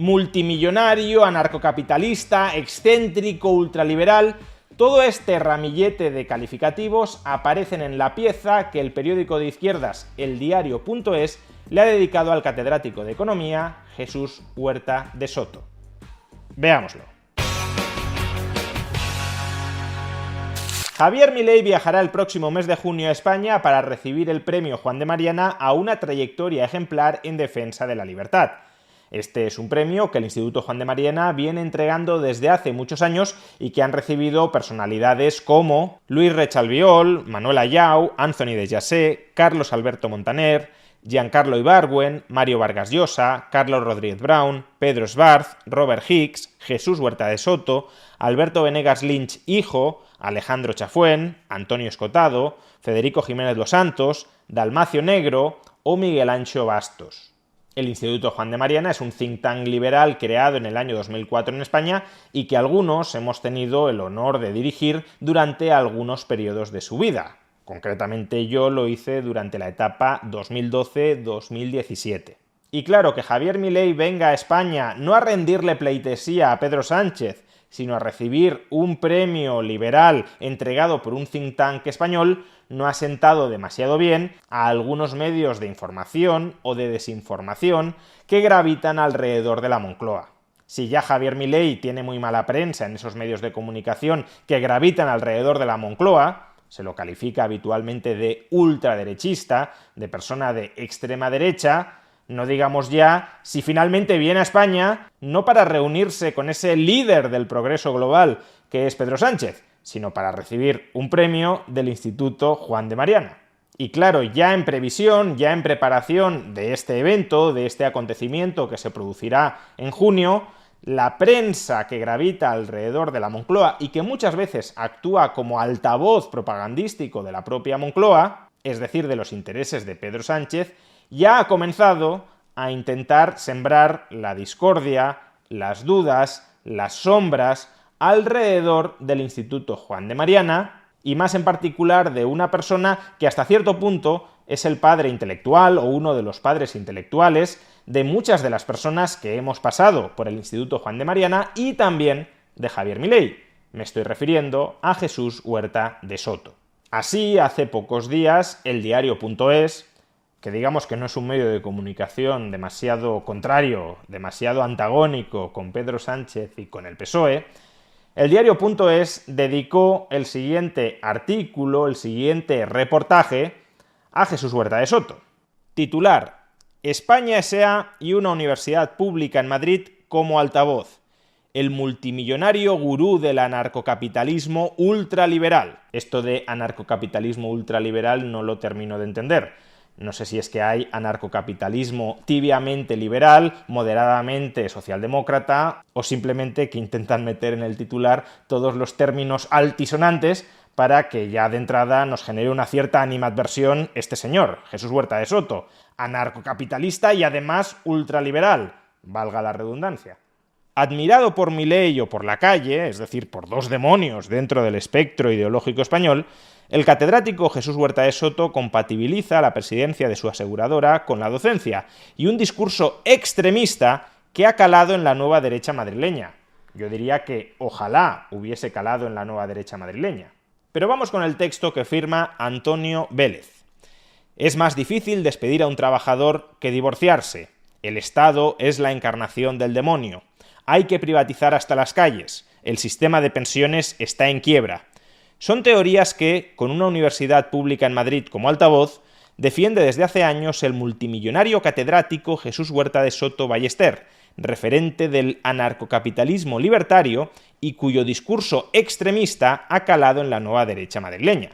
Multimillonario, anarcocapitalista, excéntrico, ultraliberal. Todo este ramillete de calificativos aparecen en la pieza que el periódico de izquierdas eldiario.es le ha dedicado al catedrático de Economía Jesús Huerta de Soto. Veámoslo. Javier Milei viajará el próximo mes de junio a España para recibir el premio Juan de Mariana a una trayectoria ejemplar en defensa de la libertad. Este es un premio que el Instituto Juan de Mariana viene entregando desde hace muchos años y que han recibido personalidades como Luis Rechalviol, Manuel Ayau, Anthony de Jassé, Carlos Alberto Montaner, Giancarlo Ibargüen, Mario Vargas Llosa, Carlos Rodríguez Brown, Pedro Schwartz, Robert Hicks, Jesús Huerta de Soto, Alberto Venegas Lynch hijo, Alejandro Chafuen, Antonio Escotado, Federico Jiménez Los Santos, Dalmacio Negro o Miguel Ancho Bastos. El Instituto Juan de Mariana es un think tank liberal creado en el año 2004 en España y que algunos hemos tenido el honor de dirigir durante algunos periodos de su vida. Concretamente yo lo hice durante la etapa 2012-2017. Y claro, que Javier Milei venga a España no a rendirle pleitesía a Pedro Sánchez, sino a recibir un premio liberal entregado por un think tank español, no ha sentado demasiado bien a algunos medios de información o de desinformación que gravitan alrededor de la Moncloa. Si ya Javier Milei tiene muy mala prensa en esos medios de comunicación que gravitan alrededor de la Moncloa, se lo califica habitualmente de ultraderechista, de persona de extrema derecha, no digamos ya si finalmente viene a España no para reunirse con ese líder del progreso global que es Pedro Sánchez, sino para recibir un premio del Instituto Juan de Mariana. Y claro, ya en previsión, ya en preparación de este evento, de este acontecimiento que se producirá en junio, la prensa que gravita alrededor de la Moncloa y que muchas veces actúa como altavoz propagandístico de la propia Moncloa, es decir, de los intereses de Pedro Sánchez, ya ha comenzado a intentar sembrar la discordia, las dudas, las sombras alrededor del Instituto Juan de Mariana y más en particular de una persona que hasta cierto punto es el padre intelectual o uno de los padres intelectuales de muchas de las personas que hemos pasado por el Instituto Juan de Mariana y también de Javier Milei. Me estoy refiriendo a Jesús Huerta de Soto. Así, hace pocos días, eldiario.es, que digamos que no es un medio de comunicación demasiado contrario, demasiado antagónico con Pedro Sánchez y con el PSOE, eldiario.es dedicó el siguiente artículo, el siguiente reportaje a Jesús Huerta de Soto. Titular: España S.A. y una universidad pública en Madrid como altavoz. El multimillonario gurú del anarcocapitalismo ultraliberal. Esto de anarcocapitalismo ultraliberal no lo termino de entender. No sé si es que hay anarcocapitalismo tibiamente liberal, moderadamente socialdemócrata, o simplemente que intentan meter en el titular todos los términos altisonantes para que ya de entrada nos genere una cierta animadversión este señor, Jesús Huerta de Soto, anarcocapitalista y además ultraliberal, valga la redundancia. Admirado por Milei o por la calle, es decir, por dos demonios dentro del espectro ideológico español, el catedrático Jesús Huerta de Soto compatibiliza la presidencia de su aseguradora con la docencia y un discurso extremista que ha calado en la nueva derecha madrileña. Yo diría que ojalá hubiese calado en la nueva derecha madrileña. Pero vamos con el texto que firma Antonio Vélez. Es más difícil despedir a un trabajador que divorciarse. El Estado es la encarnación del demonio. Hay que privatizar hasta las calles. El sistema de pensiones está en quiebra. Son teorías que, con una universidad pública en Madrid como altavoz, defiende desde hace años el multimillonario catedrático Jesús Huerta de Soto Ballester, referente del anarcocapitalismo libertario y cuyo discurso extremista ha calado en la nueva derecha madrileña.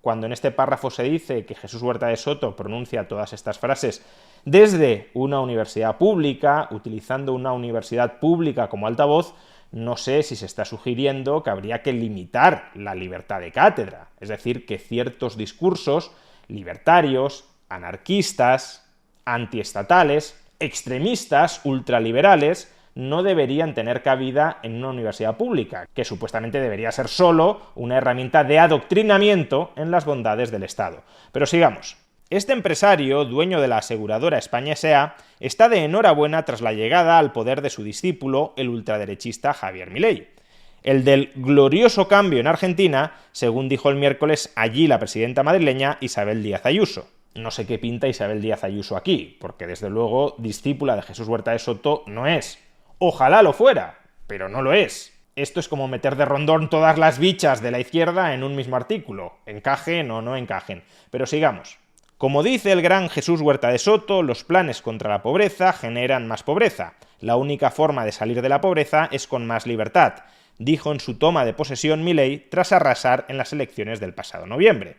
Cuando en este párrafo se dice que Jesús Huerta de Soto pronuncia todas estas frases desde una universidad pública, utilizando una universidad pública como altavoz, no sé si se está sugiriendo que habría que limitar la libertad de cátedra, es decir, que ciertos discursos libertarios, anarquistas, antiestatales, extremistas, ultraliberales, no deberían tener cabida en una universidad pública, que supuestamente debería ser solo una herramienta de adoctrinamiento en las bondades del Estado. Pero sigamos. Este empresario, dueño de la aseguradora España S.A., está de enhorabuena tras la llegada al poder de su discípulo, el ultraderechista Javier Milei. El del glorioso cambio en Argentina, según dijo el miércoles allí la presidenta madrileña Isabel Díaz Ayuso. No sé qué pinta Isabel Díaz Ayuso aquí, porque desde luego discípula de Jesús Huerta de Soto no es. Ojalá lo fuera, pero no lo es. Esto es como meter de rondón todas las bichas de la izquierda en un mismo artículo. Encajen o no encajen. Pero sigamos. Como dice el gran Jesús Huerta de Soto, los planes contra la pobreza generan más pobreza. La única forma de salir de la pobreza es con más libertad, dijo en su toma de posesión Milei tras arrasar en las elecciones del pasado noviembre.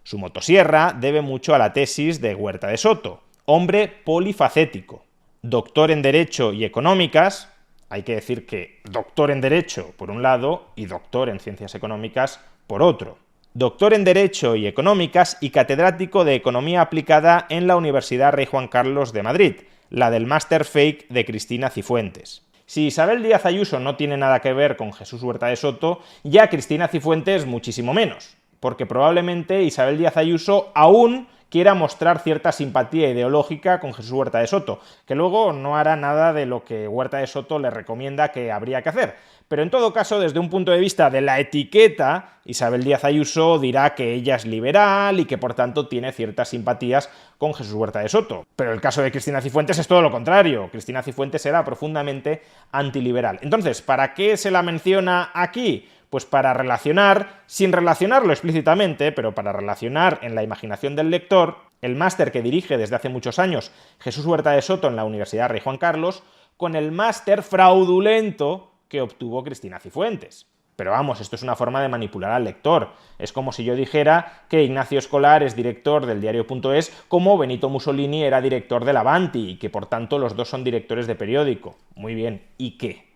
Su motosierra debe mucho a la tesis de Huerta de Soto, hombre polifacético, doctor en Derecho y Económicas, hay que decir que doctor en Derecho por un lado y doctor en Ciencias Económicas por otro. Doctor en Derecho y Económicas y catedrático de Economía Aplicada en la Universidad Rey Juan Carlos de Madrid, la del máster fake de Cristina Cifuentes. Si Isabel Díaz Ayuso no tiene nada que ver con Jesús Huerta de Soto, ya Cristina Cifuentes muchísimo menos, porque probablemente Isabel Díaz Ayuso aún quiera mostrar cierta simpatía ideológica con Jesús Huerta de Soto, que luego no hará nada de lo que Huerta de Soto le recomienda que habría que hacer. Pero en todo caso, desde un punto de vista de la etiqueta, Isabel Díaz Ayuso dirá que ella es liberal y que por tanto tiene ciertas simpatías con Jesús Huerta de Soto. Pero el caso de Cristina Cifuentes es todo lo contrario. Cristina Cifuentes era profundamente antiliberal. Entonces, ¿para qué se la menciona aquí? Pues para relacionar, sin relacionarlo explícitamente, pero para relacionar en la imaginación del lector, el máster que dirige desde hace muchos años Jesús Huerta de Soto en la Universidad Rey Juan Carlos, con el máster fraudulento que obtuvo Cristina Cifuentes. Pero vamos, esto es una forma de manipular al lector. Es como si yo dijera que Ignacio Escolar es director del diario.es como Benito Mussolini era director del Avanti y que por tanto los dos son directores de periódico. Muy bien, ¿y qué?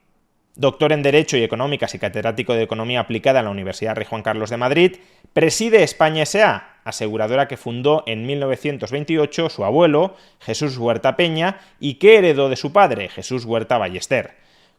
Doctor en Derecho y Económicas y catedrático de Economía Aplicada en la Universidad Rey Juan Carlos de Madrid, preside España S.A., aseguradora que fundó en 1928 su abuelo, Jesús Huerta Peña, y que heredó de su padre, Jesús Huerta Ballester.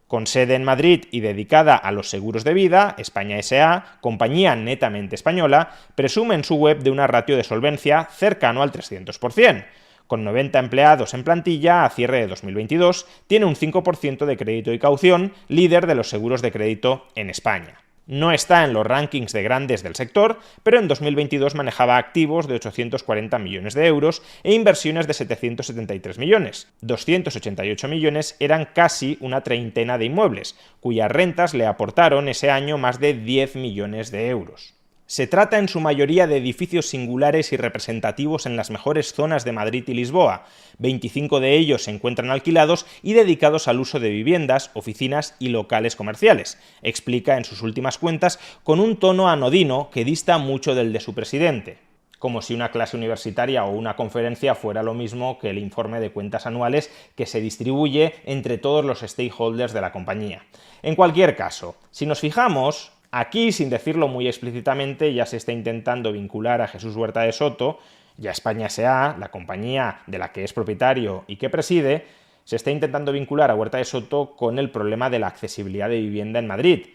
Con sede en Madrid y dedicada a los seguros de vida, España S.A., compañía netamente española, presume en su web de una ratio de solvencia cercano al 300%. Con 90 empleados en plantilla, a cierre de 2022, tiene un 5% de crédito y caución, líder de los seguros de crédito en España. No está en los rankings de grandes del sector, pero en 2022 manejaba activos de 840 millones de euros e inversiones de 773 millones. 288 millones eran casi una treintena de inmuebles, cuyas rentas le aportaron ese año más de 10 millones de euros. Se trata en su mayoría de edificios singulares y representativos en las mejores zonas de Madrid y Lisboa. 25 de ellos se encuentran alquilados y dedicados al uso de viviendas, oficinas y locales comerciales, explica en sus últimas cuentas con un tono anodino que dista mucho del de su presidente. Como si una clase universitaria o una conferencia fuera lo mismo que el informe de cuentas anuales que se distribuye entre todos los stakeholders de la compañía. En cualquier caso, si nos fijamos, aquí, sin decirlo muy explícitamente, ya se está intentando vincular a Jesús Huerta de Soto y a España S.A., la compañía de la que es propietario y que preside, se está intentando vincular a Huerta de Soto con el problema de la accesibilidad de vivienda en Madrid.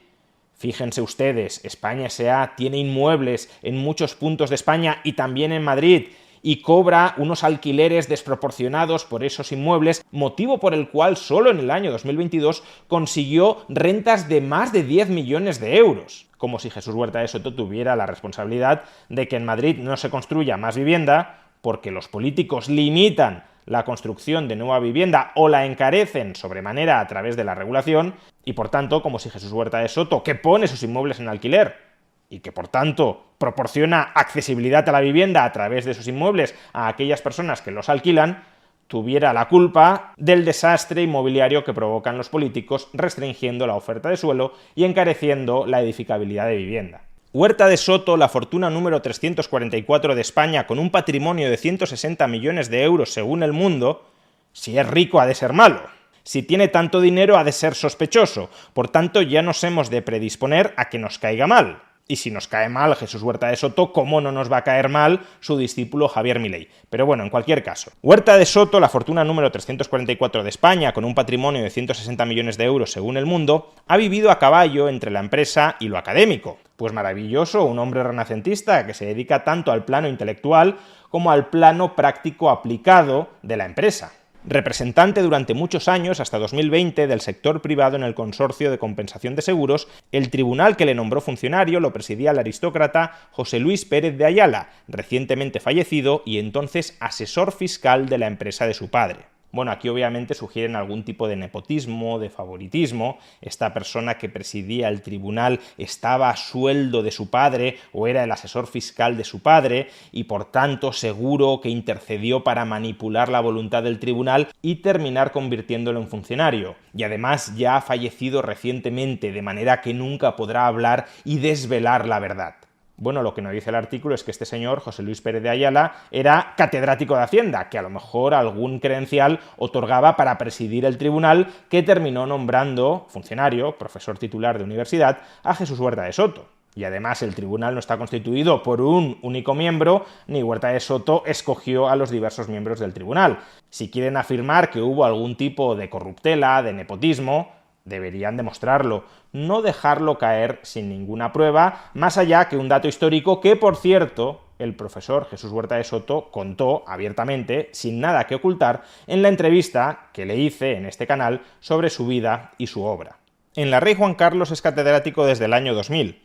Fíjense ustedes, España S.A. tiene inmuebles en muchos puntos de España y también en Madrid, y cobra unos alquileres desproporcionados por esos inmuebles, motivo por el cual solo en el año 2022 consiguió rentas de más de 10 millones de euros. Como si Jesús Huerta de Soto tuviera la responsabilidad de que en Madrid no se construya más vivienda, porque los políticos limitan la construcción de nueva vivienda o la encarecen sobremanera a través de la regulación, y por tanto, como si Jesús Huerta de Soto, que pone sus inmuebles en alquiler, y que por tanto proporciona accesibilidad a la vivienda a través de sus inmuebles a aquellas personas que los alquilan, tuviera la culpa del desastre inmobiliario que provocan los políticos restringiendo la oferta de suelo y encareciendo la edificabilidad de vivienda. Huerta de Soto, la fortuna número 344 de España, con un patrimonio de 160 millones de euros según El Mundo, si es rico ha de ser malo. Si tiene tanto dinero ha de ser sospechoso, por tanto ya nos hemos de predisponer a que nos caiga mal. Y si nos cae mal Jesús Huerta de Soto, ¿cómo no nos va a caer mal su discípulo Javier Milei? Pero bueno, en cualquier caso. Huerta de Soto, la fortuna número 344 de España, con un patrimonio de 160 millones de euros según El Mundo, ha vivido a caballo entre la empresa y lo académico. Pues maravilloso, un hombre renacentista que se dedica tanto al plano intelectual como al plano práctico aplicado de la empresa. Representante durante muchos años, hasta 2020, del sector privado en el Consorcio de Compensación de Seguros, el tribunal que le nombró funcionario lo presidía el aristócrata José Luis Pérez de Ayala, recientemente fallecido y entonces asesor fiscal de la empresa de su padre. Bueno, aquí obviamente sugieren algún tipo de nepotismo, de favoritismo. Esta persona que presidía el tribunal estaba a sueldo de su padre o era el asesor fiscal de su padre y por tanto seguro que intercedió para manipular la voluntad del tribunal y terminar convirtiéndolo en funcionario. Y además ya ha fallecido recientemente, de manera que nunca podrá hablar y desvelar la verdad. Bueno, lo que nos dice el artículo es que este señor, José Luis Pérez de Ayala, era catedrático de Hacienda, que a lo mejor algún credencial otorgaba para presidir el tribunal, que terminó nombrando funcionario, profesor titular de universidad, a Jesús Huerta de Soto. Y además el tribunal no está constituido por un único miembro, ni Huerta de Soto escogió a los diversos miembros del tribunal. Si quieren afirmar que hubo algún tipo de corruptela, de nepotismo, deberían demostrarlo, no dejarlo caer sin ninguna prueba, más allá que un dato histórico que, por cierto, el profesor Jesús Huerta de Soto contó abiertamente, sin nada que ocultar, en la entrevista que le hice en este canal sobre su vida y su obra. En la Rey Juan Carlos es catedrático desde el año 2000.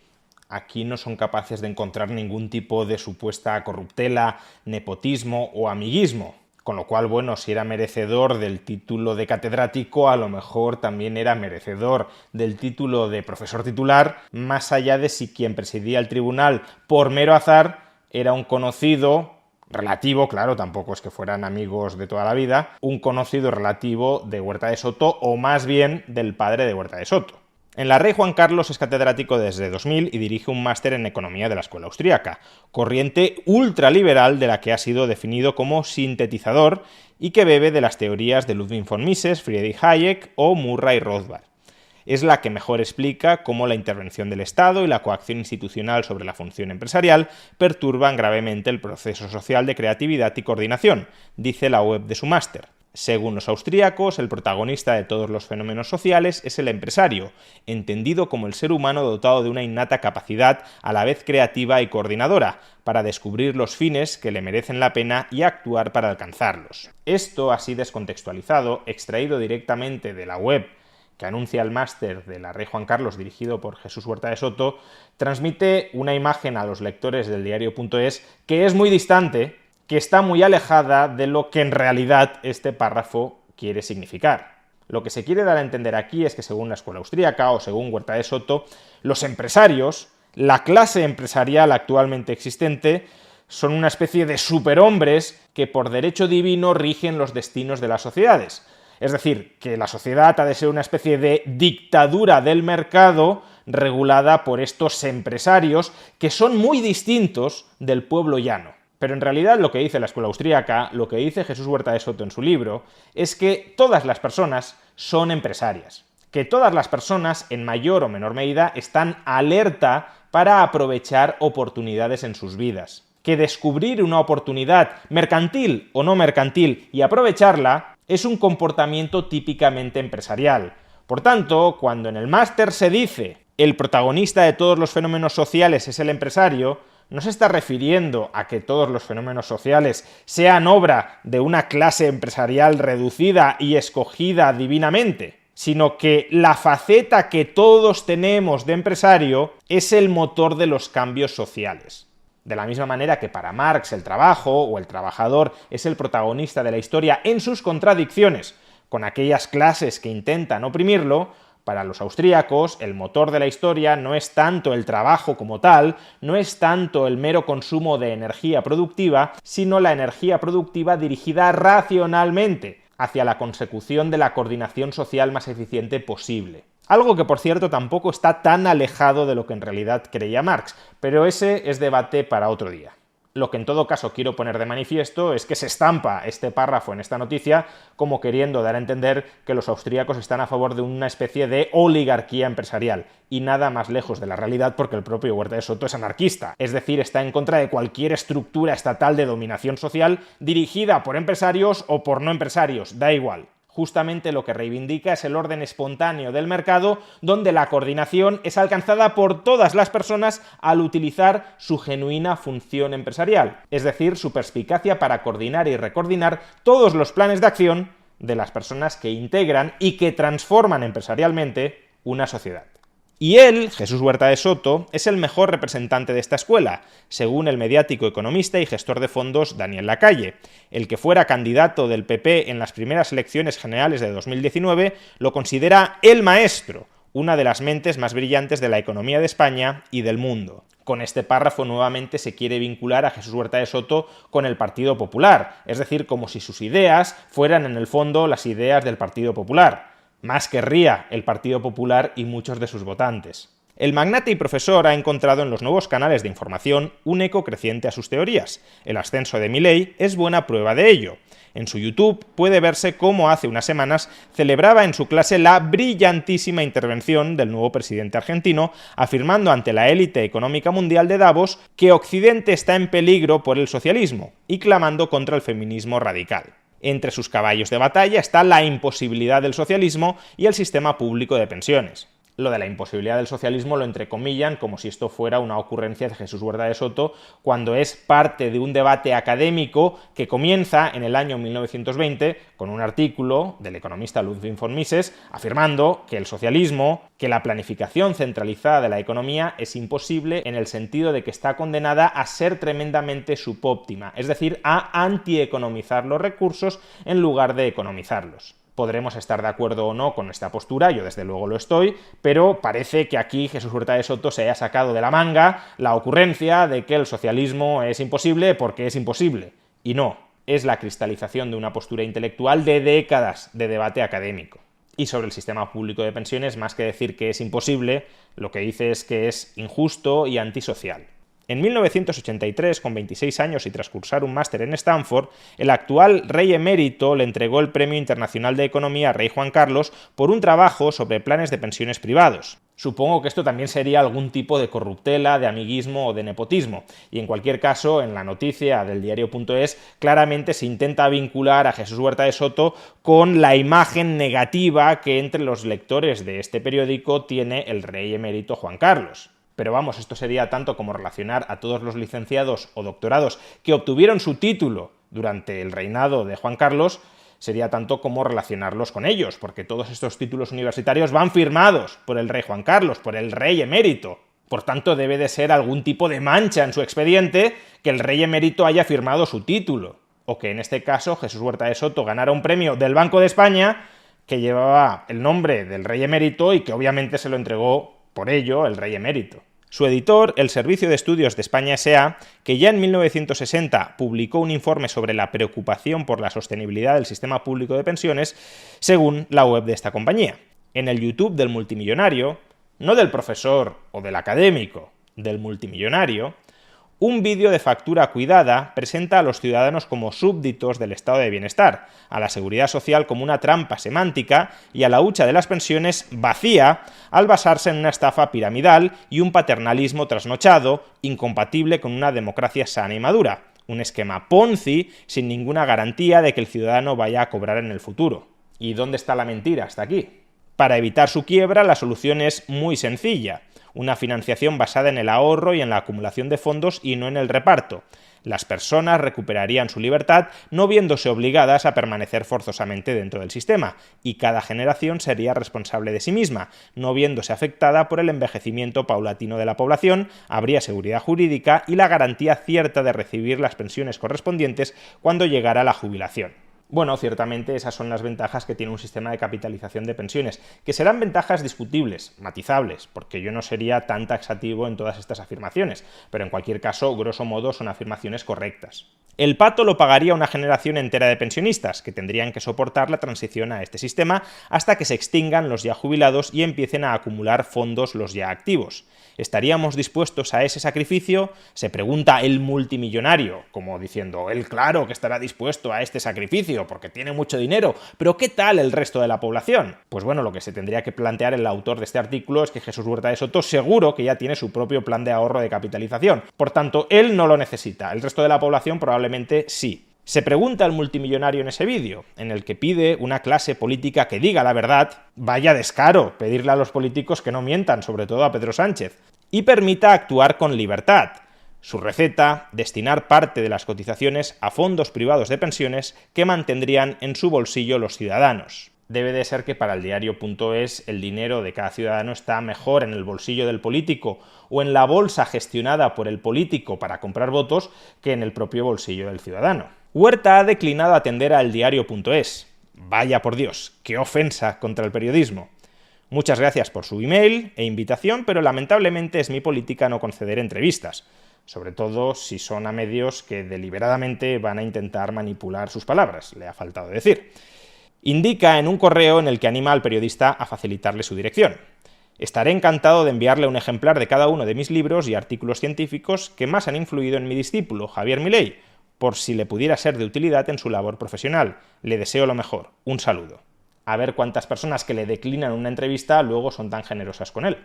Aquí no son capaces de encontrar ningún tipo de supuesta corruptela, nepotismo o amiguismo. Con lo cual, bueno, si era merecedor del título de catedrático, a lo mejor también era merecedor del título de profesor titular, más allá de si quien presidía el tribunal por mero azar era un conocido relativo, claro, tampoco es que fueran amigos de toda la vida, un conocido relativo de Huerta de Soto o más bien del padre de Huerta de Soto. En la Rey Juan Carlos es catedrático desde 2000 y dirige un máster en Economía de la Escuela Austríaca, corriente ultraliberal de la que ha sido definido como sintetizador y que bebe de las teorías de Ludwig von Mises, Friedrich Hayek o Murray Rothbard. Es la que mejor explica cómo la intervención del Estado y la coacción institucional sobre la función empresarial perturban gravemente el proceso social de creatividad y coordinación, dice la web de su máster. Según los austríacos, el protagonista de todos los fenómenos sociales es el empresario, entendido como el ser humano dotado de una innata capacidad a la vez creativa y coordinadora, para descubrir los fines que le merecen la pena y actuar para alcanzarlos. Esto, así descontextualizado, extraído directamente de la web que anuncia el máster de la Rey Juan Carlos dirigido por Jesús Huerta de Soto, transmite una imagen a los lectores del diario.es que es muy distante, que está muy alejada de lo que en realidad este párrafo quiere significar. Lo que se quiere dar a entender aquí es que según la escuela austríaca o según Huerta de Soto, los empresarios, la clase empresarial actualmente existente, son una especie de superhombres que por derecho divino rigen los destinos de las sociedades. Es decir, que la sociedad ha de ser una especie de dictadura del mercado regulada por estos empresarios que son muy distintos del pueblo llano. Pero en realidad lo que dice la escuela austríaca, lo que dice Jesús Huerta de Soto en su libro, es que todas las personas son empresarias. Que todas las personas, en mayor o menor medida, están alerta para aprovechar oportunidades en sus vidas. Que descubrir una oportunidad, mercantil o no mercantil, y aprovecharla, es un comportamiento típicamente empresarial. Por tanto, cuando en el máster se dice el protagonista de todos los fenómenos sociales es el empresario, no se está refiriendo a que todos los fenómenos sociales sean obra de una clase empresarial reducida y escogida divinamente, sino que la faceta que todos tenemos de empresario es el motor de los cambios sociales. De la misma manera que para Marx el trabajo o el trabajador es el protagonista de la historia en sus contradicciones con aquellas clases que intentan oprimirlo, para los austríacos, el motor de la historia no es tanto el trabajo como tal, no es tanto el mero consumo de energía productiva, sino la energía productiva dirigida racionalmente hacia la consecución de la coordinación social más eficiente posible. Algo que, por cierto, tampoco está tan alejado de lo que en realidad creía Marx, pero ese es debate para otro día. Lo que en todo caso quiero poner de manifiesto es que se estampa este párrafo en esta noticia como queriendo dar a entender que los austríacos están a favor de una especie de oligarquía empresarial, y nada más lejos de la realidad, porque el propio Huerta de Soto es anarquista, es decir, está en contra de cualquier estructura estatal de dominación social dirigida por empresarios o por no empresarios, da igual. Justamente lo que reivindica es el orden espontáneo del mercado, donde la coordinación es alcanzada por todas las personas al utilizar su genuina función empresarial, es decir, su perspicacia para coordinar y recoordinar todos los planes de acción de las personas que integran y que transforman empresarialmente una sociedad. Y él, Jesús Huerta de Soto, es el mejor representante de esta escuela, según el mediático economista y gestor de fondos Daniel Lacalle. El que fuera candidato del PP en las primeras elecciones generales de 2019 lo considera el maestro, una de las mentes más brillantes de la economía de España y del mundo. Con este párrafo nuevamente se quiere vincular a Jesús Huerta de Soto con el Partido Popular, es decir, como si sus ideas fueran en el fondo las ideas del Partido Popular. Más querría el Partido Popular y muchos de sus votantes. El magnate y profesor ha encontrado en los nuevos canales de información un eco creciente a sus teorías. El ascenso de Milei es buena prueba de ello. En su YouTube puede verse cómo hace unas semanas celebraba en su clase la brillantísima intervención del nuevo presidente argentino, afirmando ante la élite económica mundial de Davos que Occidente está en peligro por el socialismo y clamando contra el feminismo radical. Entre sus caballos de batalla está la imposibilidad del socialismo y el sistema público de pensiones. Lo de la imposibilidad del socialismo lo entrecomillan como si esto fuera una ocurrencia de Jesús Huerta de Soto, cuando es parte de un debate académico que comienza en el año 1920 con un artículo del economista Ludwig von Mises afirmando que el socialismo, que la planificación centralizada de la economía es imposible en el sentido de que está condenada a ser tremendamente subóptima, es decir, a antieconomizar los recursos en lugar de economizarlos. Podremos estar de acuerdo o no con esta postura, yo desde luego lo estoy, pero parece que aquí Jesús Huerta de Soto se haya sacado de la manga la ocurrencia de que el socialismo es imposible porque es imposible. Y no, es la cristalización de una postura intelectual de décadas de debate académico. Y sobre el sistema público de pensiones, más que decir que es imposible, lo que dice es que es injusto y antisocial. En 1983, con 26 años y tras cursar un máster en Stanford, el actual rey emérito le entregó el Premio Internacional de Economía Rey Juan Carlos por un trabajo sobre planes de pensiones privados. Supongo que esto también sería algún tipo de corruptela, de amiguismo o de nepotismo, y en cualquier caso, en la noticia del diario.es, claramente se intenta vincular a Jesús Huerta de Soto con la imagen negativa que entre los lectores de este periódico tiene el rey emérito Juan Carlos. Pero vamos, esto sería tanto como relacionar a todos los licenciados o doctorados que obtuvieron su título durante el reinado de Juan Carlos, sería tanto como relacionarlos con ellos, porque todos estos títulos universitarios van firmados por el rey Juan Carlos, por el rey emérito. Por tanto, debe de ser algún tipo de mancha en su expediente que el rey emérito haya firmado su título, o que en este caso Jesús Huerta de Soto ganara un premio del Banco de España que llevaba el nombre del rey emérito y que obviamente se lo entregó por ello el rey emérito. Su editor, el Servicio de Estudios de España S.A., que ya en 1960 publicó un informe sobre la preocupación por la sostenibilidad del sistema público de pensiones, según la web de esta compañía. En el YouTube del multimillonario, no del profesor o del académico, del multimillonario, un vídeo de factura cuidada presenta a los ciudadanos como súbditos del estado de bienestar, a la seguridad social como una trampa semántica y a la hucha de las pensiones vacía al basarse en una estafa piramidal y un paternalismo trasnochado, incompatible con una democracia sana y madura. Un esquema Ponzi sin ninguna garantía de que el ciudadano vaya a cobrar en el futuro. ¿Y dónde está la mentira hasta aquí? Para evitar su quiebra, la solución es muy sencilla. Una financiación basada en el ahorro y en la acumulación de fondos y no en el reparto. Las personas recuperarían su libertad no viéndose obligadas a permanecer forzosamente dentro del sistema, y cada generación sería responsable de sí misma, no viéndose afectada por el envejecimiento paulatino de la población, habría seguridad jurídica y la garantía cierta de recibir las pensiones correspondientes cuando llegara la jubilación. Bueno, ciertamente esas son las ventajas que tiene un sistema de capitalización de pensiones, que serán ventajas discutibles, matizables, porque yo no sería tan taxativo en todas estas afirmaciones, pero en cualquier caso, grosso modo, son afirmaciones correctas. El pato lo pagaría una generación entera de pensionistas, que tendrían que soportar la transición a este sistema hasta que se extingan los ya jubilados y empiecen a acumular fondos los ya activos. ¿Estaríamos dispuestos a ese sacrificio? Se pregunta el multimillonario, como diciendo, él claro que estará dispuesto a este sacrificio porque tiene mucho dinero, pero ¿qué tal el resto de la población? Pues bueno, lo que se tendría que plantear el autor de este artículo es que Jesús Huerta de Soto seguro que ya tiene su propio plan de ahorro de capitalización, por tanto, él no lo necesita, el resto de la población probablemente sí. Se pregunta el multimillonario en ese vídeo, en el que pide una clase política que diga la verdad, vaya descaro pedirle a los políticos que no mientan, sobre todo a Pedro Sánchez, y permita actuar con libertad. Su receta, destinar parte de las cotizaciones a fondos privados de pensiones que mantendrían en su bolsillo los ciudadanos. Debe de ser que para el diario.es el dinero de cada ciudadano está mejor en el bolsillo del político o en la bolsa gestionada por el político para comprar votos que en el propio bolsillo del ciudadano. Huerta ha declinado atender al diario.es. Vaya por Dios, qué ofensa contra el periodismo. Muchas gracias por su email e invitación, pero lamentablemente es mi política no conceder entrevistas, sobre todo si son a medios que deliberadamente van a intentar manipular sus palabras, le ha faltado decir. Indica en un correo en el que anima al periodista a facilitarle su dirección. Estaré encantado de enviarle un ejemplar de cada uno de mis libros y artículos científicos que más han influido en mi discípulo, Javier Milei, por si le pudiera ser de utilidad en su labor profesional. Le deseo lo mejor. Un saludo. A ver cuántas personas que le declinan una entrevista luego son tan generosas con él.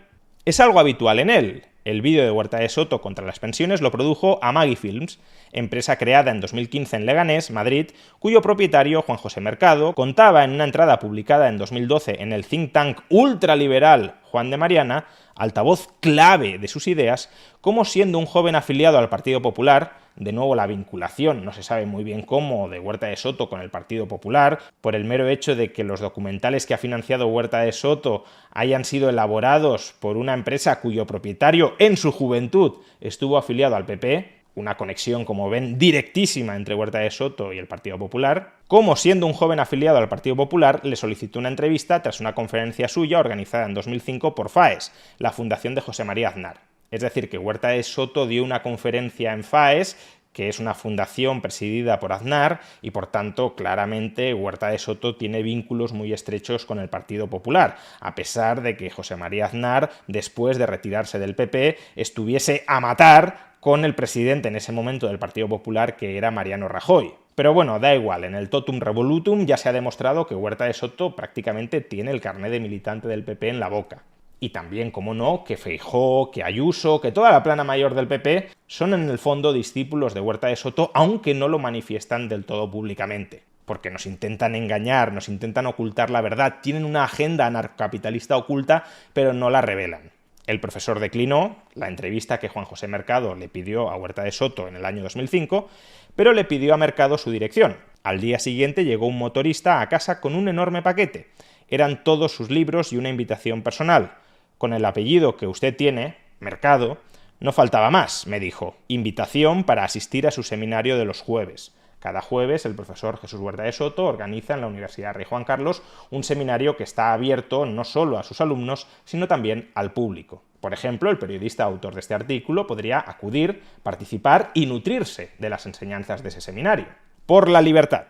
Es algo habitual en él. El vídeo de Huerta de Soto contra las pensiones lo produjo Amagi Films, empresa creada en 2015 en Leganés, Madrid, cuyo propietario, Juan José Mercado, contaba en una entrada publicada en 2012 en el think tank ultraliberal Juan de Mariana, altavoz clave de sus ideas, como siendo un joven afiliado al Partido Popular, de nuevo la vinculación, no se sabe muy bien cómo, de Huerta de Soto con el Partido Popular, por el mero hecho de que los documentales que ha financiado Huerta de Soto hayan sido elaborados por una empresa cuyo propietario en su juventud estuvo afiliado al PP, una conexión, como ven, directísima entre Huerta de Soto y el Partido Popular, como siendo un joven afiliado al Partido Popular le solicitó una entrevista tras una conferencia suya organizada en 2005 por FAES, la Fundación de José María Aznar. Es decir, que Huerta de Soto dio una conferencia en FAES, que es una fundación presidida por Aznar, y por tanto, claramente, Huerta de Soto tiene vínculos muy estrechos con el Partido Popular, a pesar de que José María Aznar, después de retirarse del PP, estuviese a matar con el presidente en ese momento del Partido Popular, que era Mariano Rajoy. Pero bueno, da igual, en el totum revolutum ya se ha demostrado que Huerta de Soto prácticamente tiene el carné de militante del PP en la boca. Y también, como no, que Feijóo, que Ayuso, que toda la plana mayor del PP son en el fondo discípulos de Huerta de Soto, aunque no lo manifiestan del todo públicamente. Porque nos intentan engañar, nos intentan ocultar la verdad, tienen una agenda anarcocapitalista oculta, pero no la revelan. El profesor declinó la entrevista que Juan José Mercado le pidió a Huerta de Soto en el año 2005, pero le pidió a Mercado su dirección. Al día siguiente llegó un motorista a casa con un enorme paquete. Eran todos sus libros y una invitación personal. Con el apellido que usted tiene, Mercado, no faltaba más, me dijo. Invitación para asistir a su seminario de los jueves. Cada jueves el profesor Jesús Huerta de Soto organiza en la Universidad Rey Juan Carlos un seminario que está abierto no solo a sus alumnos, sino también al público. Por ejemplo, el periodista autor de este artículo podría acudir, participar y nutrirse de las enseñanzas de ese seminario. Por la libertad.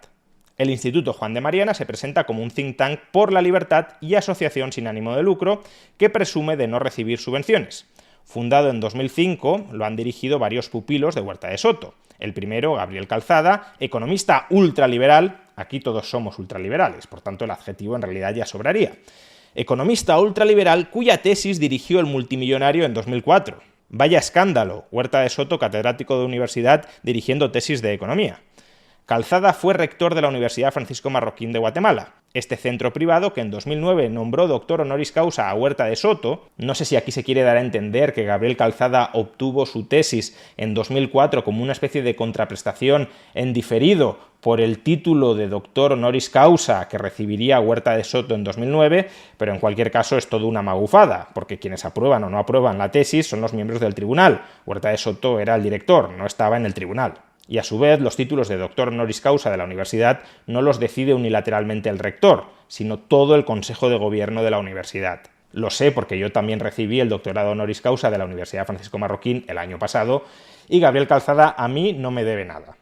El Instituto Juan de Mariana se presenta como un think tank por la libertad y asociación sin ánimo de lucro que presume de no recibir subvenciones. Fundado en 2005, lo han dirigido varios pupilos de Huerta de Soto. El primero, Gabriel Calzada, economista ultraliberal, aquí todos somos ultraliberales, por tanto el adjetivo en realidad ya sobraría. Economista ultraliberal cuya tesis dirigió el multimillonario en 2004. Vaya escándalo, Huerta de Soto, catedrático de universidad, dirigiendo tesis de economía. Calzada fue rector de la Universidad Francisco Marroquín de Guatemala. Este centro privado, que en 2009 nombró doctor honoris causa a Huerta de Soto, no sé si aquí se quiere dar a entender que Gabriel Calzada obtuvo su tesis en 2004 como una especie de contraprestación en diferido por el título de doctor honoris causa que recibiría Huerta de Soto en 2009, pero en cualquier caso es todo una magufada, porque quienes aprueban o no aprueban la tesis son los miembros del tribunal. Huerta de Soto era el director, no estaba en el tribunal. Y a su vez, los títulos de doctor honoris causa de la universidad no los decide unilateralmente el rector, sino todo el Consejo de Gobierno de la universidad. Lo sé porque yo también recibí el doctorado honoris causa de la Universidad Francisco Marroquín el año pasado y Gabriel Calzada a mí no me debe nada.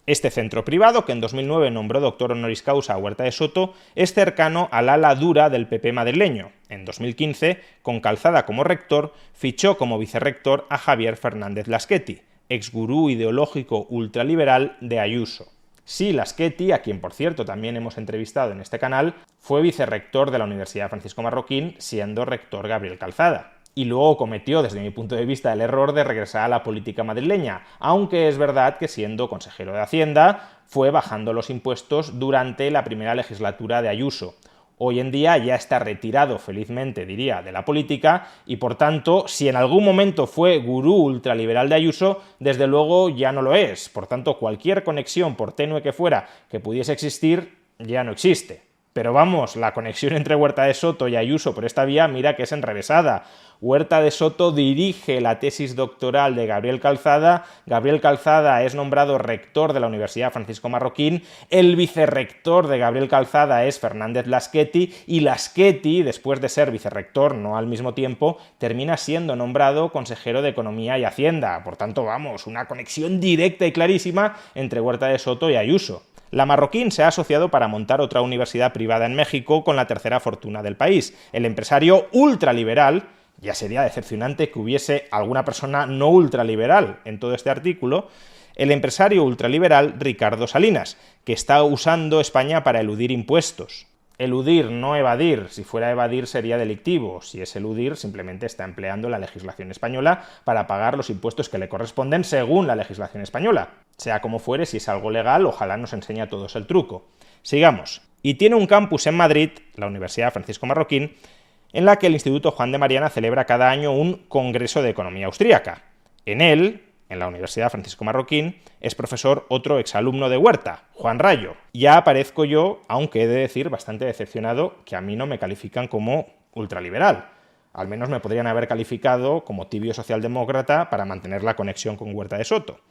Este centro privado, que en 2009 nombró doctor honoris causa a Huerta de Soto, es cercano al ala dura del PP madrileño. En 2015, con Calzada como rector, fichó como vicerrector a Javier Fernández Laschetti, exgurú ideológico ultraliberal de Ayuso. Sí, Laschetti, a quien por cierto también hemos entrevistado en este canal, fue vicerrector de la Universidad Francisco Marroquín, siendo rector Gabriel Calzada. Y luego cometió, desde mi punto de vista, el error de regresar a la política madrileña, aunque es verdad que siendo consejero de Hacienda fue bajando los impuestos durante la primera legislatura de Ayuso. Hoy en día ya está retirado, felizmente diría, de la política y por tanto, si en algún momento fue gurú ultraliberal de Ayuso, desde luego ya no lo es. Por tanto, cualquier conexión, por tenue que fuera, que pudiese existir, ya no existe. Pero vamos, la conexión entre Huerta de Soto y Ayuso por esta vía, mira que es enrevesada. Huerta de Soto dirige la tesis doctoral de Gabriel Calzada es nombrado rector de la Universidad Francisco Marroquín, el vicerrector de Gabriel Calzada es Fernández Laschetti, y Laschetti, después de ser vicerrector, no al mismo tiempo, termina siendo nombrado consejero de Economía y Hacienda. Por tanto, vamos, una conexión directa y clarísima entre Huerta de Soto y Ayuso. La Marroquín se ha asociado para montar otra universidad privada en México con la tercera fortuna del país. El empresario ultraliberal, ya sería decepcionante que hubiese alguna persona no ultraliberal en todo este artículo, el empresario ultraliberal Ricardo Salinas, que está usando España para eludir impuestos. Eludir, no evadir. Si fuera evadir sería delictivo. Si es eludir, simplemente está empleando la legislación española para pagar los impuestos que le corresponden según la legislación española. Sea como fuere, si es algo legal, ojalá nos enseñe a todos el truco. Sigamos. Y tiene un campus en Madrid, la Universidad Francisco Marroquín, en la que el Instituto Juan de Mariana celebra cada año un Congreso de Economía Austríaca. En él, en la Universidad Francisco Marroquín, es profesor otro exalumno de Huerta, Juan Rayo. Ya aparezco yo, aunque he de decir bastante decepcionado, que a mí no me califican como ultraliberal. Al menos me podrían haber calificado como tibio socialdemócrata para mantener la conexión con Huerta de Soto.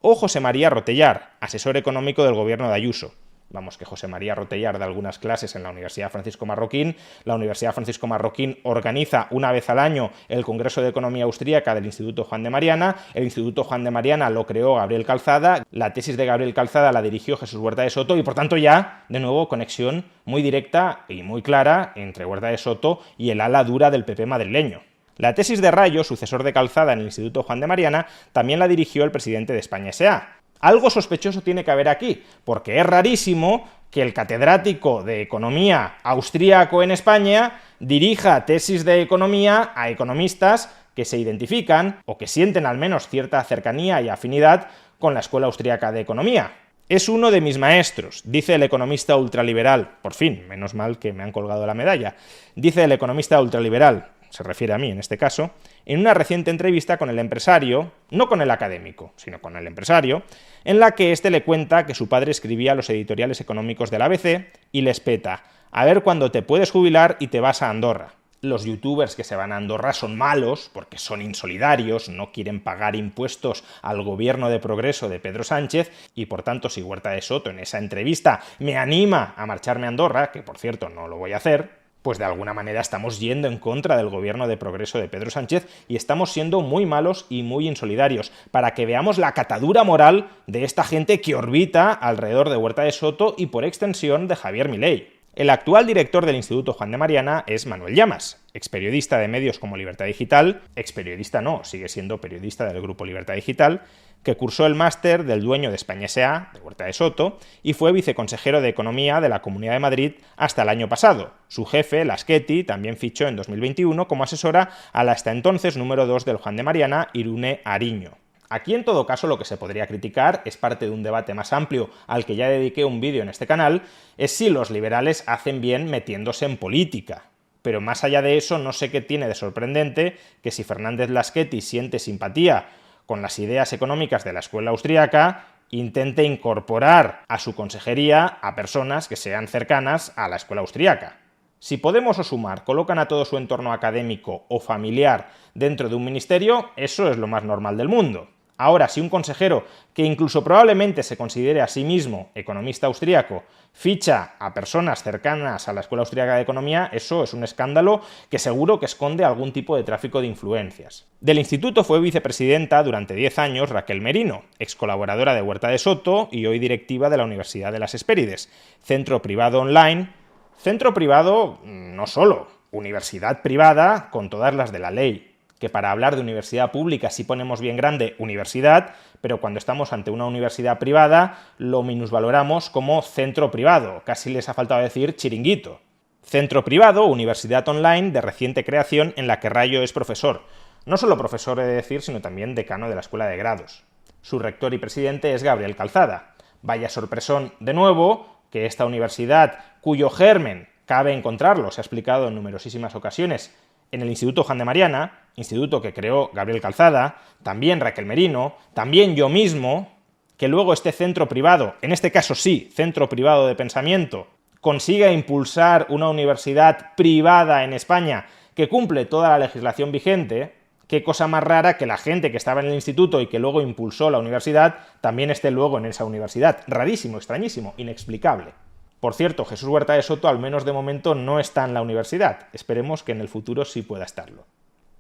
O José María Rotellar, asesor económico del gobierno de Ayuso. Vamos, que José María Rotellar da algunas clases en la Universidad Francisco Marroquín. La Universidad Francisco Marroquín organiza una vez al año el Congreso de Economía Austríaca del Instituto Juan de Mariana. El Instituto Juan de Mariana lo creó Gabriel Calzada. La tesis de Gabriel Calzada la dirigió Jesús Huerta de Soto y, por tanto, ya, de nuevo, conexión muy directa y muy clara entre Huerta de Soto y el ala dura del PP madrileño. La tesis de Rayo, sucesor de Calzada en el Instituto Juan de Mariana, también la dirigió el presidente de España S.A. Algo sospechoso tiene que haber aquí, porque es rarísimo que el catedrático de Economía austríaco en España dirija tesis de economía a economistas que se identifican, o que sienten al menos cierta cercanía y afinidad con la Escuela Austríaca de Economía. Es uno de mis maestros, dice el economista ultraliberal. Por fin, menos mal que me han colgado la medalla. Dice el economista ultraliberal, se refiere a mí en este caso, en una reciente entrevista con el empresario, no con el académico, sino con el empresario, en la que éste le cuenta que su padre escribía los editoriales económicos del ABC y le espeta: a ver cuándo te puedes jubilar y te vas a Andorra. Los youtubers que se van a Andorra son malos porque son insolidarios, no quieren pagar impuestos al gobierno de progreso de Pedro Sánchez y, por tanto, si Huerta de Soto en esa entrevista me anima a marcharme a Andorra, que por cierto no lo voy a hacer, pues de alguna manera estamos yendo en contra del gobierno de progreso de Pedro Sánchez y estamos siendo muy malos y muy insolidarios, para que veamos la catadura moral de esta gente que orbita alrededor de Huerta de Soto y, por extensión, de Javier Milei. El actual director del Instituto Juan de Mariana es Manuel Llamas, experiodista de medios como Libertad Digital, experiodista no, sigue siendo periodista del grupo Libertad Digital, que cursó el máster del dueño de España S.A., de Huerta de Soto, y fue viceconsejero de Economía de la Comunidad de Madrid hasta el año pasado. Su jefe, Laschetti, también fichó en 2021 como asesora a la hasta entonces número 2 del Juan de Mariana, Irune Ariño. Aquí, en todo caso, lo que se podría criticar, es parte de un debate más amplio al que ya dediqué un vídeo en este canal, es si los liberales hacen bien metiéndose en política. Pero más allá de eso, no sé qué tiene de sorprendente que si Fernández Laschetti siente simpatía con las ideas económicas de la escuela austríaca, intente incorporar a su consejería a personas que sean cercanas a la escuela austríaca. Si Podemos o Sumar colocan a todo su entorno académico o familiar dentro de un ministerio, eso es lo más normal del mundo. Ahora, si un consejero, que incluso probablemente se considere a sí mismo economista austríaco, ficha a personas cercanas a la Escuela Austríaca de Economía, eso es un escándalo que seguro que esconde algún tipo de tráfico de influencias. Del instituto fue vicepresidenta durante 10 años Raquel Merino, ex colaboradora de Huerta de Soto y hoy directiva de la Universidad de las Hespérides, centro privado online. Centro privado no solo, universidad privada con todas las de la ley, que para hablar de universidad pública sí ponemos bien grande universidad, pero cuando estamos ante una universidad privada lo minusvaloramos como centro privado, casi les ha faltado decir chiringuito. Centro privado, universidad online de reciente creación en la que Rayo es profesor. No solo profesor he de decir, sino también decano de la Escuela de Grados. Su rector y presidente es Gabriel Calzada. Vaya sorpresón de nuevo que esta universidad, cuyo germen cabe encontrarlo, se ha explicado en numerosísimas ocasiones, en el Instituto Juan de Mariana, instituto que creó Gabriel Calzada, también Raquel Merino, también yo mismo, que luego este centro privado, en este caso sí, centro privado de pensamiento, consiga impulsar una universidad privada en España que cumple toda la legislación vigente. Qué cosa más rara que la gente que estaba en el instituto y que luego impulsó la universidad también esté luego en esa universidad. Rarísimo, extrañísimo, inexplicable. Por cierto, Jesús Huerta de Soto, al menos de momento, no está en la universidad. Esperemos que en el futuro sí pueda estarlo.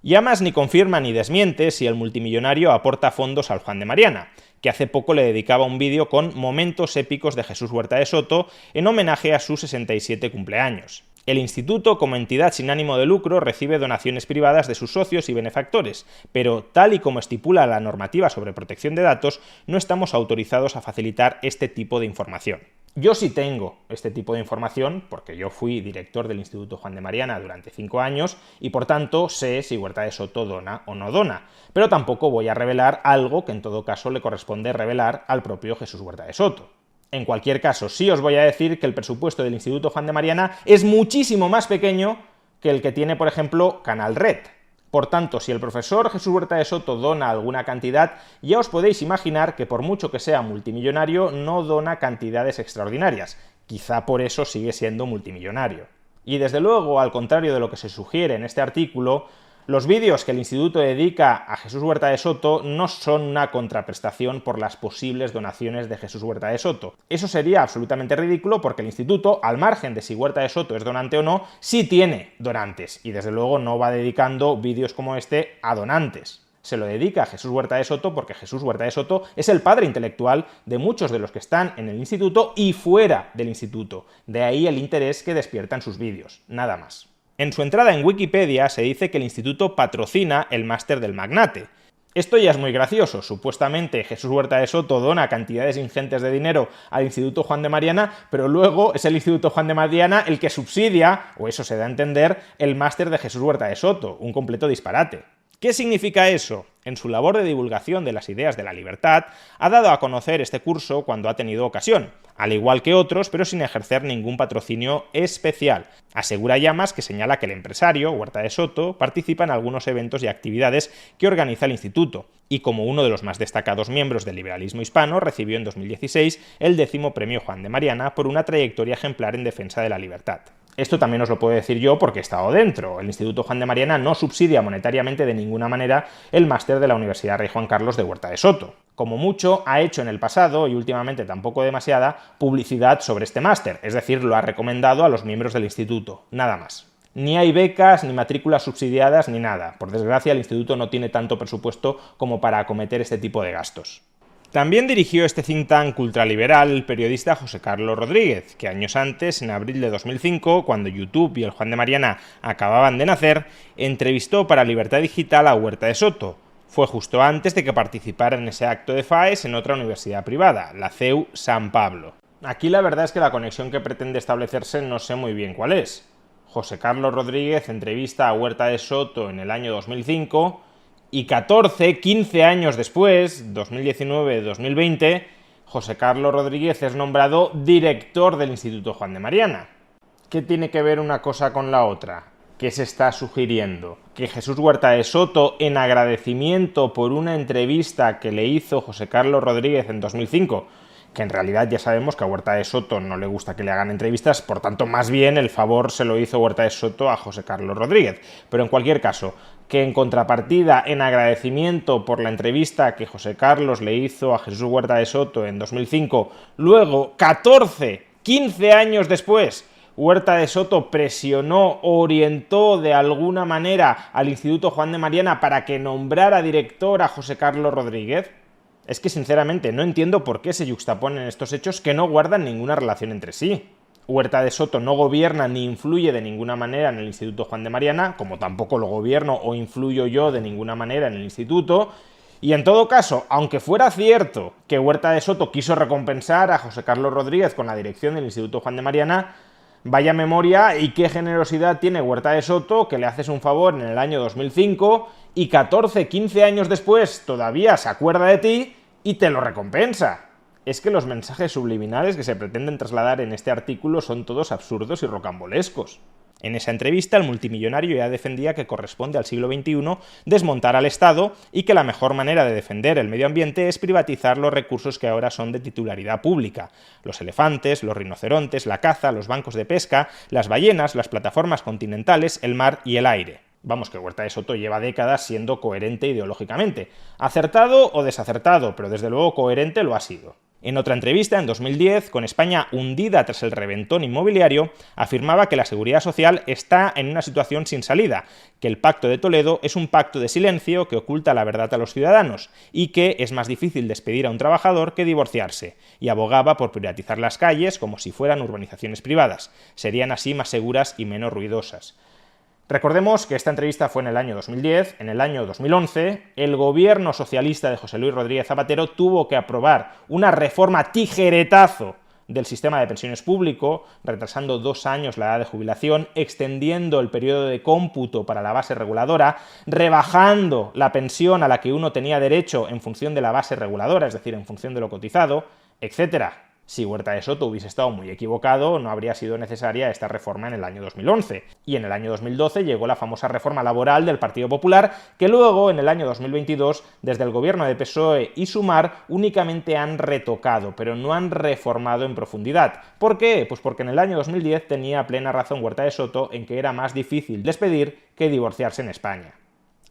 Llamas ni confirma ni desmiente si el multimillonario aporta fondos al Juan de Mariana, que hace poco le dedicaba un vídeo con momentos épicos de Jesús Huerta de Soto en homenaje a su 67 cumpleaños. El instituto, como entidad sin ánimo de lucro, recibe donaciones privadas de sus socios y benefactores, pero tal y como estipula la normativa sobre protección de datos, no estamos autorizados a facilitar este tipo de información. Yo sí tengo este tipo de información, porque yo fui director del Instituto Juan de Mariana durante 5 años y por tanto sé si Huerta de Soto dona o no dona, pero tampoco voy a revelar algo que en todo caso le corresponde revelar al propio Jesús Huerta de Soto. En cualquier caso, sí os voy a decir que el presupuesto del Instituto Juan de Mariana es muchísimo más pequeño que el que tiene, por ejemplo, Canal Red. Por tanto, si el profesor Jesús Huerta de Soto dona alguna cantidad, ya os podéis imaginar que por mucho que sea multimillonario, no dona cantidades extraordinarias. Quizá por eso sigue siendo multimillonario. Y desde luego, al contrario de lo que se sugiere en este artículo, los vídeos que el instituto dedica a Jesús Huerta de Soto no son una contraprestación por las posibles donaciones de Jesús Huerta de Soto. Eso sería absolutamente ridículo porque el instituto, al margen de si Huerta de Soto es donante o no, sí tiene donantes y desde luego no va dedicando vídeos como este a donantes. Se lo dedica a Jesús Huerta de Soto porque Jesús Huerta de Soto es el padre intelectual de muchos de los que están en el instituto y fuera del instituto. De ahí el interés que despiertan sus vídeos, nada más. En su entrada en Wikipedia se dice que el instituto patrocina el máster del magnate. Esto ya es muy gracioso. Supuestamente Jesús Huerta de Soto dona cantidades ingentes de dinero al Instituto Juan de Mariana, pero luego es el Instituto Juan de Mariana el que subsidia, o eso se da a entender, el máster de Jesús Huerta de Soto. Un completo disparate. ¿Qué significa eso? En su labor de divulgación de las ideas de la libertad, ha dado a conocer este curso cuando ha tenido ocasión, al igual que otros, pero sin ejercer ningún patrocinio especial. Asegura Llamas que señala que el empresario, Huerta de Soto, participa en algunos eventos y actividades que organiza el instituto, y como uno de los más destacados miembros del liberalismo hispano, recibió en 2016 el 10º Premio Juan de Mariana por una trayectoria ejemplar en defensa de la libertad. Esto también os lo puedo decir yo porque he estado dentro. El Instituto Juan de Mariana no subsidia monetariamente de ninguna manera el máster de la Universidad Rey Juan Carlos de Huerta de Soto. Como mucho, ha hecho en el pasado, y últimamente tampoco demasiada, publicidad sobre este máster, es decir, lo ha recomendado a los miembros del instituto, nada más. Ni hay becas, ni matrículas subsidiadas, ni nada. Por desgracia, el instituto no tiene tanto presupuesto como para acometer este tipo de gastos. También dirigió este think tank ultraliberal el periodista José Carlos Rodríguez, que años antes, en abril de 2005, cuando YouTube y el Juan de Mariana acababan de nacer, entrevistó para Libertad Digital a Huerta de Soto. Fue justo antes de que participara en ese acto de FAES en otra universidad privada, la CEU San Pablo. Aquí la verdad es que la conexión que pretende establecerse no sé muy bien cuál es. José Carlos Rodríguez entrevista a Huerta de Soto en el año 2005... y 15 años después, 2019-2020, José Carlos Rodríguez es nombrado director del Instituto Juan de Mariana. ¿Qué tiene que ver una cosa con la otra? ¿Qué se está sugiriendo? ¿Que Jesús Huerta de Soto, en agradecimiento por una entrevista que le hizo José Carlos Rodríguez en 2005, que en realidad ya sabemos que a Huerta de Soto no le gusta que le hagan entrevistas, por tanto, más bien el favor se lo hizo Huerta de Soto a José Carlos Rodríguez. Pero en cualquier caso, que en contrapartida, en agradecimiento por la entrevista que José Carlos le hizo a Jesús Huerta de Soto en 2005, luego 15 años después, Huerta de Soto presionó, orientó de alguna manera al Instituto Juan de Mariana para que nombrara director a José Carlos Rodríguez. Es que sinceramente no entiendo por qué se yuxtaponen estos hechos que no guardan ninguna relación entre sí. Huerta de Soto no gobierna ni influye de ninguna manera en el Instituto Juan de Mariana, como tampoco lo gobierno o influyo yo de ninguna manera en el instituto. Y en todo caso, aunque fuera cierto que Huerta de Soto quiso recompensar a José Carlos Rodríguez con la dirección del Instituto Juan de Mariana, vaya memoria y qué generosidad tiene Huerta de Soto, que le haces un favor en el año 2005 y 15 años después todavía se acuerda de ti y te lo recompensa. Es que los mensajes subliminales que se pretenden trasladar en este artículo son todos absurdos y rocambolescos. En esa entrevista, el multimillonario ya defendía que corresponde al siglo XXI desmontar al Estado y que la mejor manera de defender el medio ambiente es privatizar los recursos que ahora son de titularidad pública. Los elefantes, los rinocerontes, la caza, los bancos de pesca, las ballenas, las plataformas continentales, el mar y el aire. Vamos, que Huerta de Soto lleva décadas siendo coherente ideológicamente. Acertado o desacertado, pero desde luego coherente lo ha sido. En otra entrevista, en 2010, con España hundida tras el reventón inmobiliario, afirmaba que la seguridad social está en una situación sin salida, que el Pacto de Toledo es un pacto de silencio que oculta la verdad a los ciudadanos y que es más difícil despedir a un trabajador que divorciarse, y abogaba por privatizar las calles como si fueran urbanizaciones privadas. Serían así más seguras y menos ruidosas. Recordemos que esta entrevista fue en el año 2010, en el año 2011, el gobierno socialista de José Luis Rodríguez Zapatero tuvo que aprobar una reforma tijeretazo del sistema de pensiones público, retrasando 2 años la edad de jubilación, extendiendo el periodo de cómputo para la base reguladora, rebajando la pensión a la que uno tenía derecho en función de la base reguladora, es decir, en función de lo cotizado, etcétera. Si Huerta de Soto hubiese estado muy equivocado, no habría sido necesaria esta reforma en el año 2011. Y en el año 2012 llegó la famosa reforma laboral del Partido Popular, que luego, en el año 2022, desde el gobierno de PSOE y Sumar, únicamente han retocado, pero no han reformado en profundidad. ¿Por qué? Pues porque en el año 2010 tenía plena razón Huerta de Soto en que era más difícil despedir que divorciarse en España.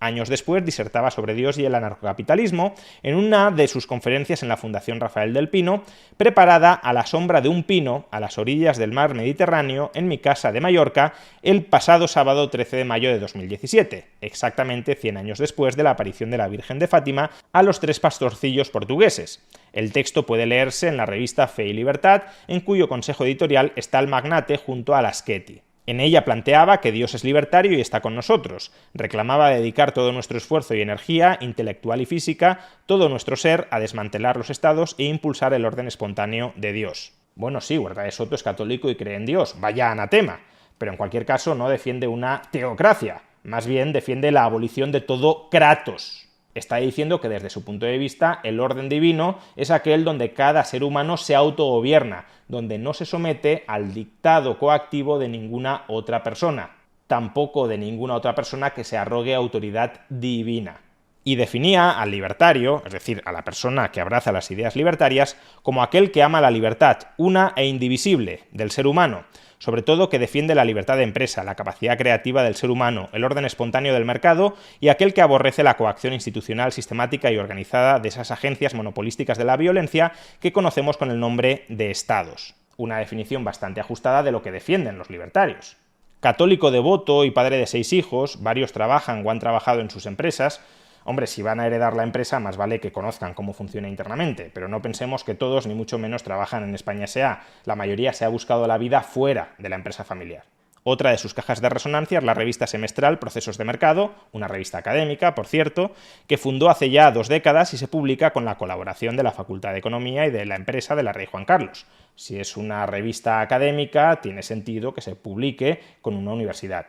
Años después disertaba sobre Dios y el anarcocapitalismo en una de sus conferencias en la Fundación Rafael del Pino, preparada a la sombra de un pino a las orillas del mar Mediterráneo en mi casa de Mallorca el pasado sábado 13 de mayo de 2017, exactamente 100 años después de la aparición de la Virgen de Fátima a los 3 pastorcillos portugueses. El texto puede leerse en la revista Fe y Libertad, en cuyo consejo editorial está el magnate junto a Lasqueti. En ella planteaba que Dios es libertario y está con nosotros. Reclamaba dedicar todo nuestro esfuerzo y energía, intelectual y física, todo nuestro ser, a desmantelar los estados e impulsar el orden espontáneo de Dios. Bueno, sí, Huerta de Soto es católico y cree en Dios, vaya anatema, pero en cualquier caso no defiende una teocracia, más bien defiende la abolición de todo kratos. Está diciendo que desde su punto de vista el orden divino es aquel donde cada ser humano se autogobierna, donde no se somete al dictado coactivo de ninguna otra persona, tampoco de ninguna otra persona que se arrogue autoridad divina. Y definía al libertario, es decir, a la persona que abraza las ideas libertarias, como aquel que ama la libertad, una e indivisible, del ser humano, sobre todo que defiende la libertad de empresa, la capacidad creativa del ser humano, el orden espontáneo del mercado y aquel que aborrece la coacción institucional sistemática y organizada de esas agencias monopolísticas de la violencia que conocemos con el nombre de estados. Una definición bastante ajustada de lo que defienden los libertarios. Católico devoto y padre de 6 hijos, varios trabajan o han trabajado en sus empresas. Hombre, si van a heredar la empresa, más vale que conozcan cómo funciona internamente, pero no pensemos que todos, ni mucho menos, trabajan en España S.A. La mayoría se ha buscado la vida fuera de la empresa familiar. Otra de sus cajas de resonancia es la revista semestral Procesos de Mercado, una revista académica, por cierto, que fundó hace ya 2 décadas y se publica con la colaboración de la Facultad de Economía y de la empresa de la Rey Juan Carlos. Si es una revista académica, tiene sentido que se publique con una universidad.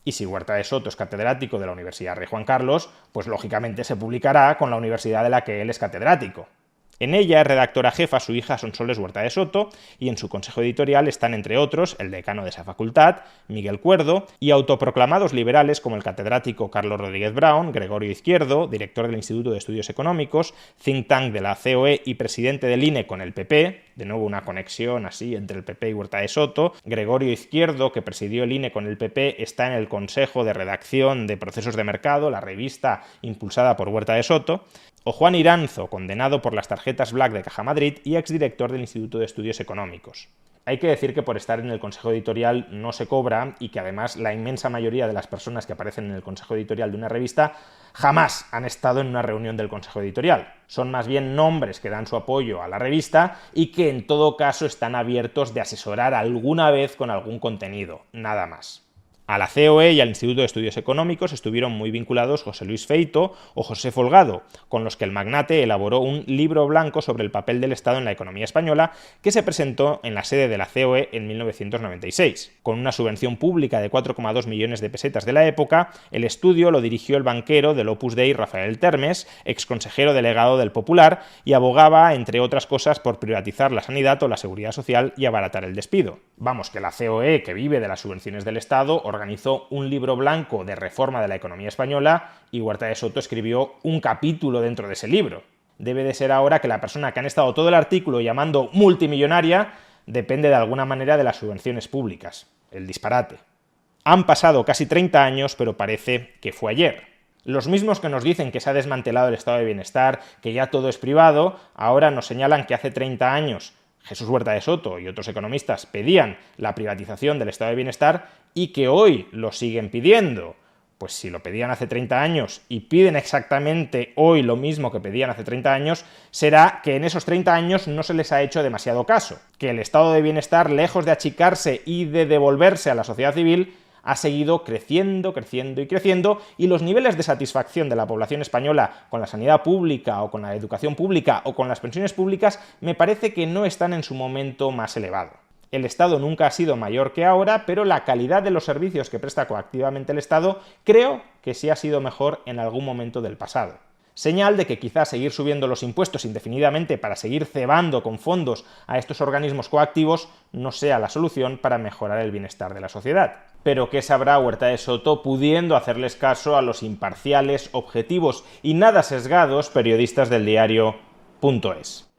Y si Huerta de Soto es catedrático de la Universidad Rey Juan Carlos, pues lógicamente se publicará con la universidad de la que él es catedrático. En ella es redactora jefa su hija Sonsoles Huerta de Soto, y en su consejo editorial están, entre otros, el decano de esa facultad, Miguel Cuerdo, y autoproclamados liberales como el catedrático Carlos Rodríguez Brown, Gregorio Izquierdo, director del Instituto de Estudios Económicos, think tank de la COE y presidente del INE con el PP, de nuevo una conexión así entre el PP y Huerta de Soto. Gregorio Izquierdo, que presidió el INE con el PP, está en el Consejo de Redacción de Procesos de Mercado, la revista impulsada por Huerta de Soto, o Juan Iranzo, condenado por las tarjetas Black de Caja Madrid y exdirector del Instituto de Estudios Económicos. Hay que decir que por estar en el consejo editorial no se cobra, y que además la inmensa mayoría de las personas que aparecen en el consejo editorial de una revista jamás han estado en una reunión del consejo editorial. Son más bien nombres que dan su apoyo a la revista y que en todo caso están abiertos de asesorar alguna vez con algún contenido, nada más. A la COE y al Instituto de Estudios Económicos estuvieron muy vinculados José Luis Feito o José Folgado, con los que el magnate elaboró un libro blanco sobre el papel del Estado en la economía española, que se presentó en la sede de la COE en 1996. Con una subvención pública de 4,2 millones de pesetas de la época, el estudio lo dirigió el banquero del Opus Dei Rafael Termes, exconsejero delegado del Popular, y abogaba, entre otras cosas, por privatizar la sanidad o la seguridad social y abaratar el despido. Vamos, que la COE, que vive de las subvenciones del Estado, organizó un libro blanco de reforma de la economía española, y Huerta de Soto escribió un capítulo dentro de ese libro. Debe de ser ahora que la persona que han estado todo el artículo llamando multimillonaria depende de alguna manera de las subvenciones públicas. El disparate. Han pasado casi 30 años, pero parece que fue ayer. Los mismos que nos dicen que se ha desmantelado el estado de bienestar, que ya todo es privado, ahora nos señalan que hace 30 años Jesús Huerta de Soto y otros economistas pedían la privatización del estado de bienestar y que hoy lo siguen pidiendo. Pues si lo pedían hace 30 años y piden exactamente hoy lo mismo que pedían hace 30 años, será que en esos 30 años no se les ha hecho demasiado caso, que el estado de bienestar, lejos de achicarse y de devolverse a la sociedad civil, ha seguido creciendo, creciendo y creciendo, y los niveles de satisfacción de la población española con la sanidad pública o con la educación pública o con las pensiones públicas me parece que no están en su momento más elevado. El Estado nunca ha sido mayor que ahora, pero la calidad de los servicios que presta coactivamente el Estado creo que sí ha sido mejor en algún momento del pasado. Señal de que quizás seguir subiendo los impuestos indefinidamente para seguir cebando con fondos a estos organismos coactivos no sea la solución para mejorar el bienestar de la sociedad. Pero ¿qué sabrá Huerta de Soto pudiendo hacerles caso a los imparciales, objetivos y nada sesgados periodistas del diario .es?